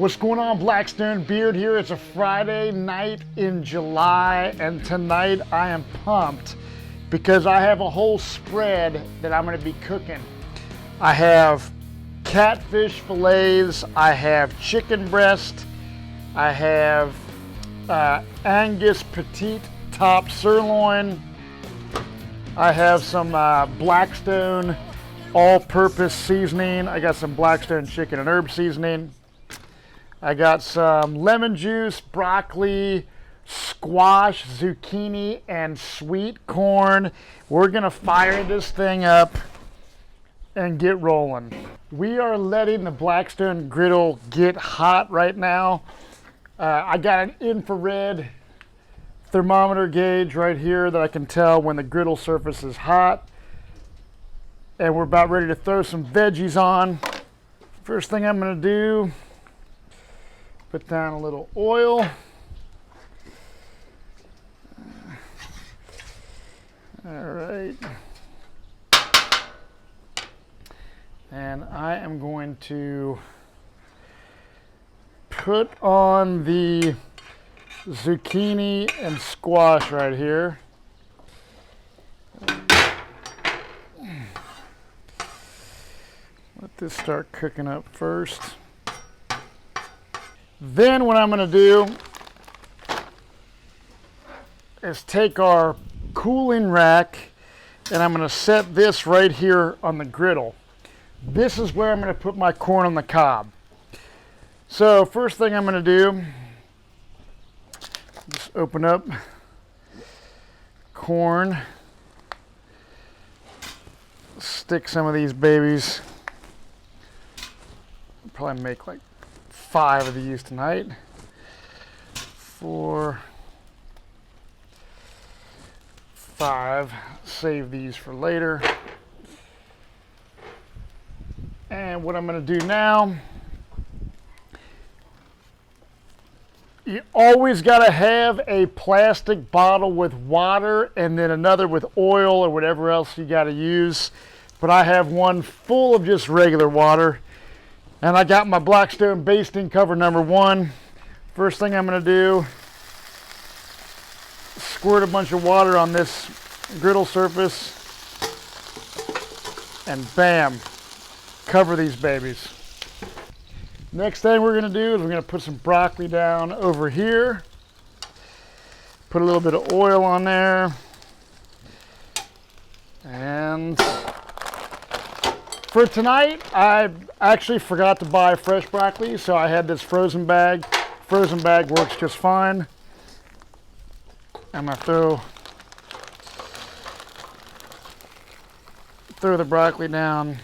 What's going on, Blackstone Beard here? It's a Friday night in July, and tonight I am pumped because I have a whole spread that I'm going to be cooking. I have catfish fillets, I have chicken breast, I have Angus petite top sirloin, I have some Blackstone all-purpose seasoning, I got some Blackstone chicken and herb seasoning, I got some lemon juice, broccoli, squash, zucchini, and sweet corn. We're gonna fire this thing up and get rolling. We are letting the Blackstone Griddle get hot right now. I got an infrared thermometer gauge right here that I can tell when the griddle surface is hot. And we're about ready to throw some veggies on. First thing I'm gonna do, put down a little oil. All right. And I am going to put on the zucchini and squash right here. Let this start cooking up first. Then what I'm going to do is take our cooling rack and I'm going to set this right here on the griddle. This is where I'm going to put my corn on the cob. So first thing I'm going to do, just open up corn, stick some of these babies, probably make like 5 of these tonight. 4, 5. Save these for later. And what I'm going to do now, you always got to have a plastic bottle with water and then another with oil or whatever else you got to use. But I have one full of just regular water. And I got my Blackstone basting cover number 1. First thing I'm going to do, squirt a bunch of water on this griddle surface, and bam, cover these babies. Next thing we're going to do is we're going to put some broccoli down over here, put a little bit of oil on there, and for tonight, I actually forgot to buy fresh broccoli, so I had this frozen bag. Frozen bag works just fine. I'm gonna throw the broccoli down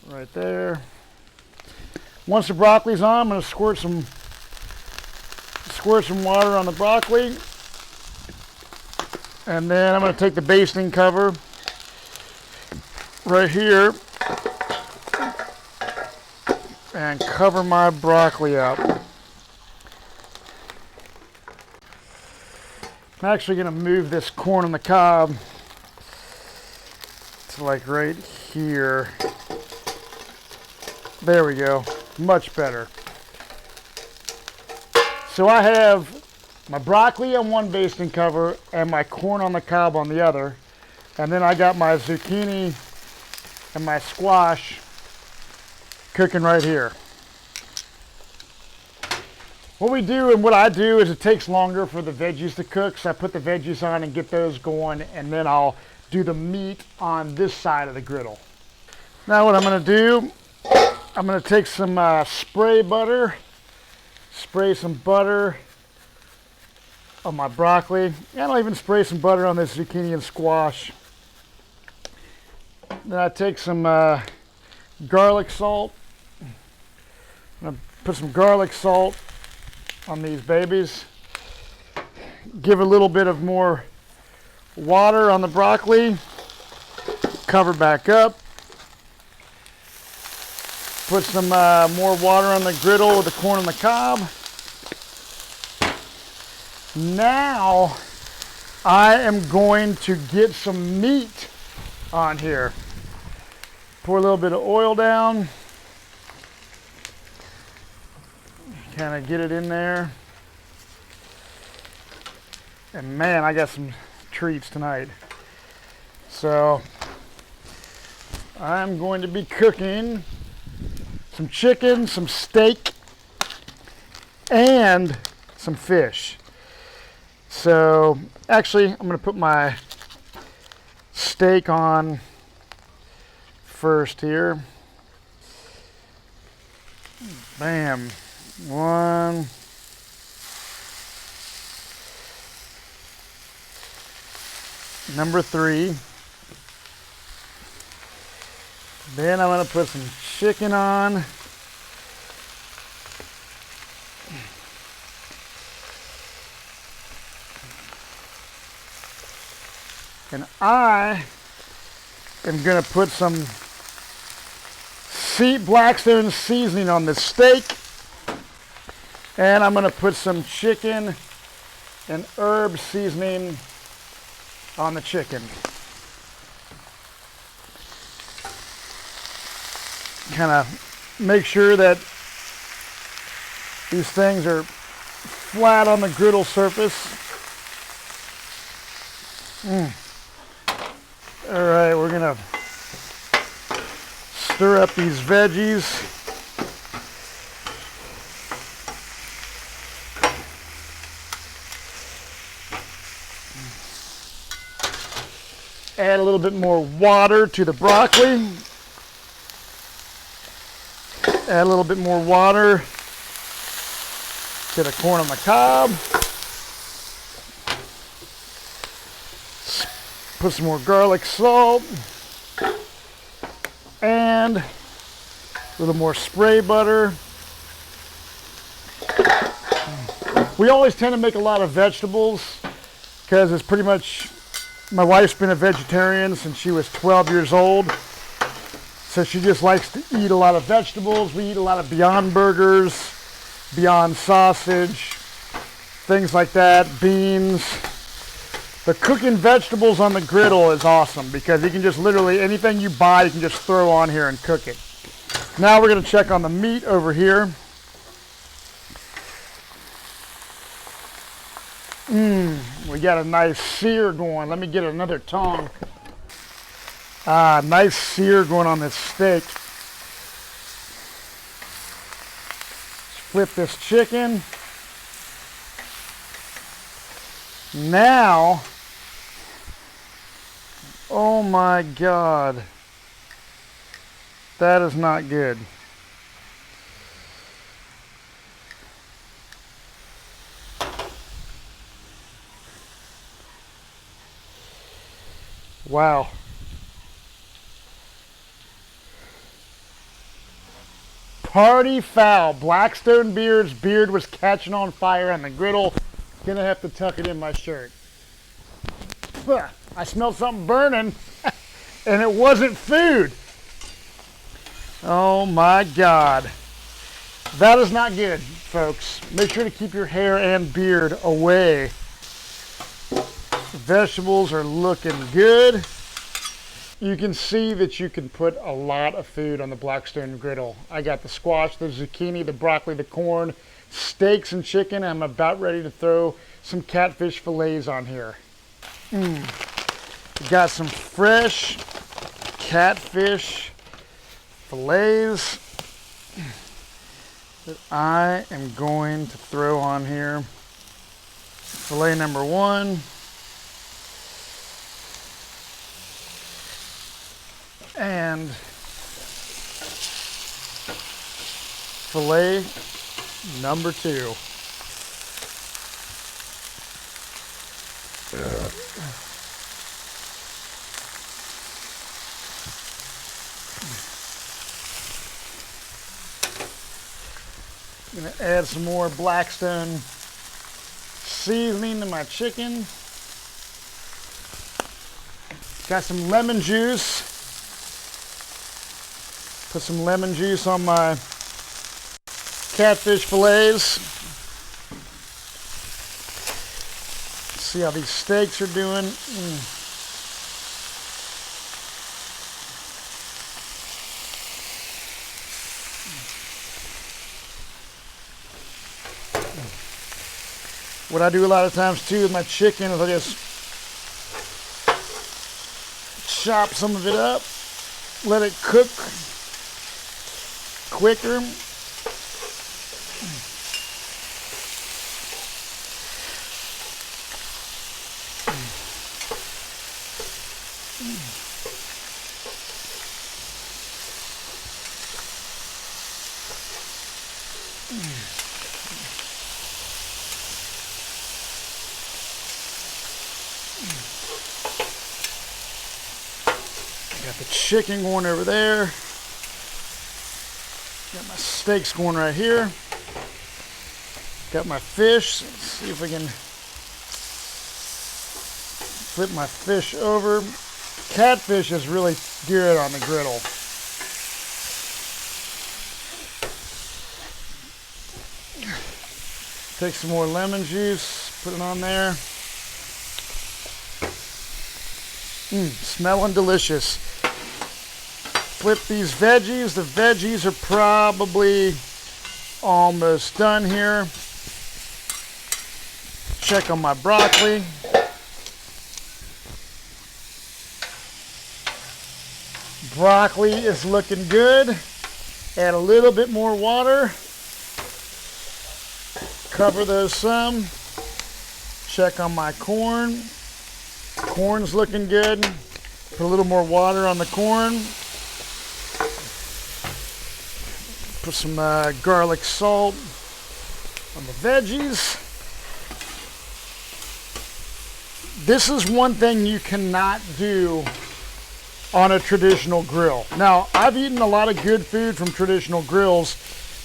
right there. Once the broccoli's on, I'm gonna squirt some water on the broccoli, and then I'm gonna take the basting cover right here and cover my broccoli up. I'm actually going to move this corn on the cob to like right here. There we go, much better. So I have my broccoli on one basting cover and my corn on the cob on the other, and then I got my zucchini and my squash cooking right here. What we do and what I do is it takes longer for the veggies to cook, so I put the veggies on and get those going, and then I'll do the meat on this side of the griddle. Now what I'm going to do, I'm going to take some spray some butter on my broccoli, and I'll even spray some butter on this zucchini and squash. Then I take some garlic salt. I'm going to put some garlic salt on these babies. Give a little bit of more water on the broccoli. Cover back up. Put some more water on the griddle with the corn on the cob. Now I am going to get some meat on here. Pour a little bit of oil down. kind of get it in there. And man, I got some treats tonight. So I'm going to be cooking some chicken, some steak, and some fish. So actually, I'm going to put my steak on first here. Bam. One. Number 3. Then I'm going to put some chicken on. And I am going to put some Blackstone seasoning on the steak. And I'm going to put some chicken and herb seasoning on the chicken. Kind of make sure that these things are flat on the griddle surface. All right, we're gonna stir up these veggies. Add a little bit more water to the broccoli. Add a little bit more water to the corn on the cob. Put some more garlic salt. And a little more spray butter. We always tend to make a lot of vegetables because it's pretty much, my wife's been a vegetarian since she was 12 years old. So she just likes to eat a lot of vegetables. We eat a lot of Beyond Burgers, Beyond Sausage, things like that, beans. But cooking vegetables on the griddle is awesome because you can just literally, anything you buy, you can just throw on here and cook it. Now we're going to check on the meat over here. We got a nice sear going. Let me get another tongue. Nice sear going on this steak. Let's flip this chicken. Now, oh my God, that is not good. Wow. Party foul. Blackstone Beard's beard was catching on fire on the griddle. Gonna have to tuck it in my shirt. I smelled something burning and it wasn't food. Oh my God. That is not good, folks. Make sure to keep your hair and beard away. The vegetables are looking good. You can see that you can put a lot of food on the Blackstone griddle. I got the squash, the zucchini, the broccoli, the corn, steaks and chicken. I'm about ready to throw some catfish fillets on here. Got some fresh catfish fillets that I am going to throw on here. Fillet number 1. And fillet number 2. I'm gonna add some more Blackstone seasoning to my chicken. Got some lemon juice. Put some lemon juice on my catfish fillets. See how these steaks are doing. What I do a lot of times too with my chicken is I just chop some of it up, let it cook quicker. Got the chicken going over there. Got my steaks going right here. Got my fish. Let's see if we can flip my fish over. Catfish is really good on the griddle. Take some more lemon juice, put it on there. Smelling delicious. Flip these veggies. The veggies are probably almost done here. Check on my broccoli. Broccoli is looking good. Add a little bit more water. Cover those some. Check on my corn. Corn's looking good. Put a little more water on the corn. Put some garlic salt on the veggies. This is one thing you cannot do on a traditional grill. Now, I've eaten a lot of good food from traditional grills,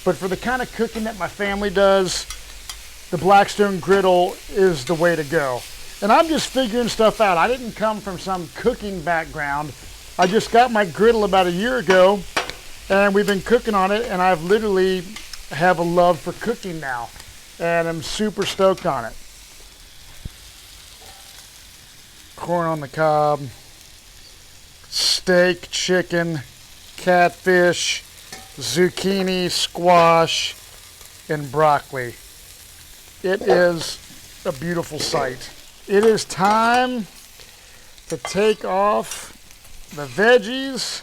but for the kind of cooking that my family does, the Blackstone Griddle is the way to go. And I'm just figuring stuff out. I didn't come from some cooking background. I just got my griddle about a year ago, and we've been cooking on it, and I've literally have a love for cooking now, and I'm super stoked on it. Corn on the cob, steak, chicken, catfish, zucchini, squash, and broccoli. It is a beautiful sight. It is time to take off the veggies.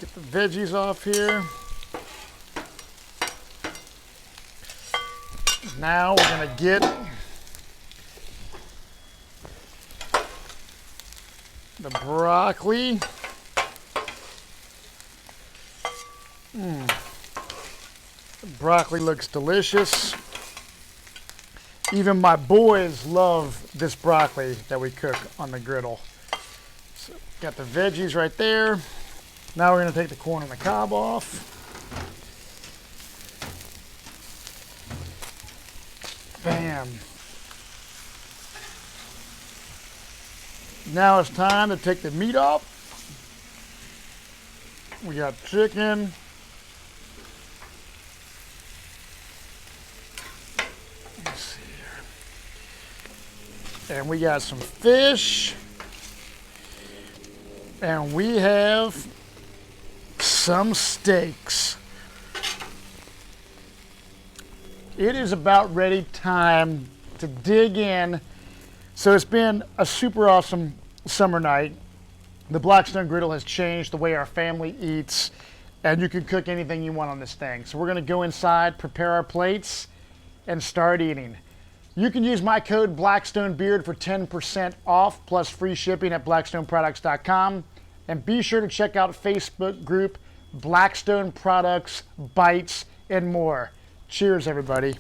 Get the veggies off here. Now we're going to get the broccoli. The broccoli looks delicious. Even my boys love this broccoli that we cook on the griddle. So got the veggies right there. Now we're going to take the corn and the cob off. Bam. Now it's time to take the meat off. We got chicken. Let's see here. And we got some fish. And we have some steaks. It is about ready time to dig in. So it's been a super awesome summer night. The Blackstone Griddle has changed the way our family eats, and you can cook anything you want on this thing. So we're gonna go inside, prepare our plates, and start eating. You can use my code BlackstoneBeard for 10% off plus free shipping at blackstoneproducts.com. And be sure to check out Facebook group Blackstone Products, Bites, and more. Cheers, everybody.